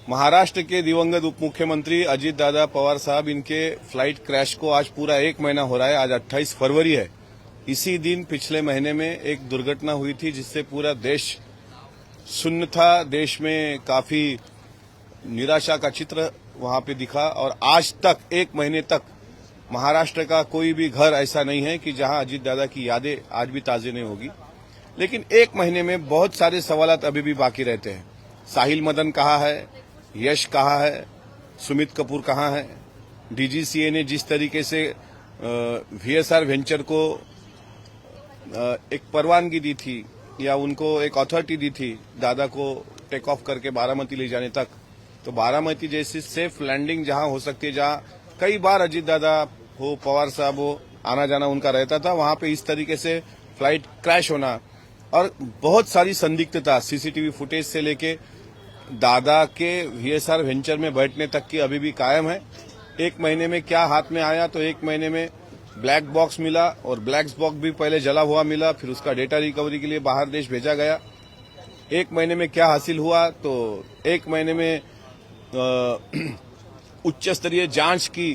महाराष्ट्र के दिवंगत उप मुख्यमंत्री अजीत दादा पवार साहब, इनके फ्लाइट क्रैश को आज पूरा 1 महीना हो रहा है। आज 28 फरवरी है। इसी दिन पिछले महीने में एक दुर्घटना हुई थी जिससे पूरा देश सुन्न था। देश में काफी निराशा का चित्र वहां पे दिखा और आज तक 1 महीने तक महाराष्ट्र का कोई भी घर ऐसा नहीं है कि जहां अजीत दादा की यादें आज भी ताज़ी नहीं होगी। लेकिन 1 महीने में बहुत सारे सवालात अभी भी बाकी रहते हैं। साहिल मदन कहाँ है, यश कहाँ है, सुमित कपूर कहाँ है। डीजीसीए ने जिस तरीके से वीएसआर वेंचर को एक परवानगी दी थी या उनको एक अथॉरिटी दी थी दादा को टेक ऑफ करके बारामती ले जाने तक, तो बारामती जैसी सेफ लैंडिंग जहां हो सकती है, जहां कई बार अजीत दादा हो, पवार साहब हो, आना जाना उनका रहता था, वहां पे इस तरीके से फ्लाइट क्रैश होना और बहुत सारी संदिग्धता सीसीटीवी फुटेज से लेके दादा के वीएसआर वेंचर में बैठने तक की अभी भी कायम है। 1 महीने में क्या हाथ में आया, तो 1 महीने में ब्लैक बॉक्स मिला और ब्लैक बॉक्स भी पहले जला हुआ मिला, फिर उसका डेटा रिकवरी के लिए बाहर देश भेजा गया। 1 महीने में क्या हासिल हुआ, तो 1 महीने में उच्च स्तरीय जांच की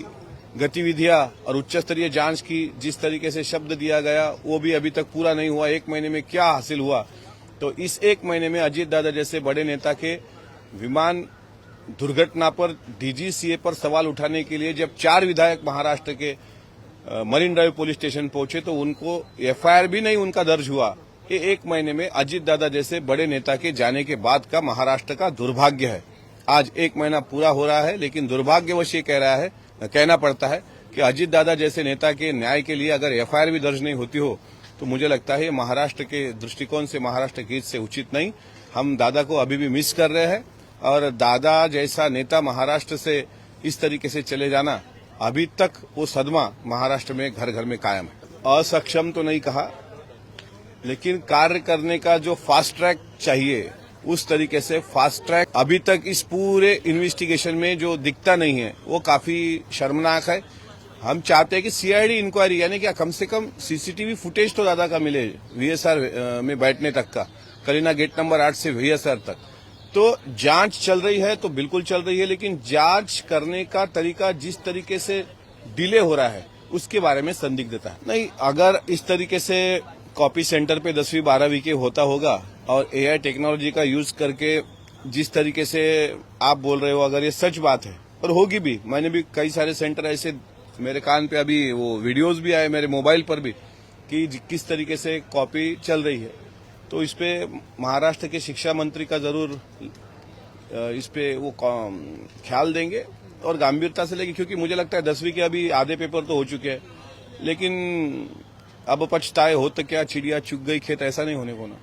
गतिविधियां और उच्च स्तरीय जांच की जिस तरीके से शब्द दिया गया वो भी अभी तक पूरा नहीं हुआ। 1 महीने में क्या हासिल हुआ, तो इस 1 महीने में अजीत दादा जैसे बड़े नेता के विमान दुर्घटना पर डीजीसीए पर सवाल उठाने के लिए जब 4 विधायक महाराष्ट्र के मरीन ड्राइव पुलिस स्टेशन पहुंचे तो उनको एफआईआर भी नहीं उनका दर्ज हुआ। ये 1 महीने में अजीत दादा जैसे बड़े नेता के जाने के बाद का महाराष्ट्र का दुर्भाग्य है। आज 1 महीना पूरा हो रहा है, लेकिन दुर्भाग्यवश ये कहना पड़ता है कि अजीत दादा जैसे नेता के न्याय के लिए अगर एफआईआर भी दर्ज नहीं होती हो तो मुझे लगता है महाराष्ट्र के दृष्टिकोण से, महाराष्ट्र के हित से उचित नहीं। हम दादा को अभी भी मिस कर रहे हैं और दादा जैसा नेता महाराष्ट्र से इस तरीके से चले जाना, अभी तक वो सदमा महाराष्ट्र में घर घर में कायम है। असक्षम तो नहीं कहा, लेकिन कार्य करने का जो फास्ट ट्रैक चाहिए उस तरीके से फास्ट ट्रैक अभी तक इस पूरे इन्वेस्टिगेशन में जो दिखता नहीं है वो काफी शर्मनाक है। हम चाहते हैं कि सीआईडी इंक्वायरी, यानी कि कम से कम सीसीटीवी फुटेज तो दादा का मिले वीएसआर में बैठने तक का, करीना गेट नंबर 8 से वीएसआर तक। तो जांच चल रही है, तो बिल्कुल चल रही है, लेकिन जांच करने का तरीका जिस तरीके से डिले हो रहा है उसके बारे में संदिग्धता है। नहीं, अगर इस तरीके से कॉपी सेंटर पे 10वीं 12वीं के होता होगा और एआई टेक्नोलॉजी का यूज करके जिस तरीके से आप बोल रहे हो, अगर ये सच बात है और होगी भी, मैंने भी कई सारे सेंटर ऐसे, मेरे कान पे अभी वो वीडियोस भी आए मेरे मोबाइल पर भी कि किस तरीके से कॉपी चल रही है, तो इस पे महाराष्ट्र के शिक्षा मंत्री का जरूर इस पे वो ख्याल देंगे और गंभीरता से लेंगे, क्योंकि मुझे लगता है 10वीं के अभी आधे पेपर तो हो चुके हैं, लेकिन अब पछताए हो तो क्या, चिड़िया चुग गई खेत, ऐसा नहीं होने को ना।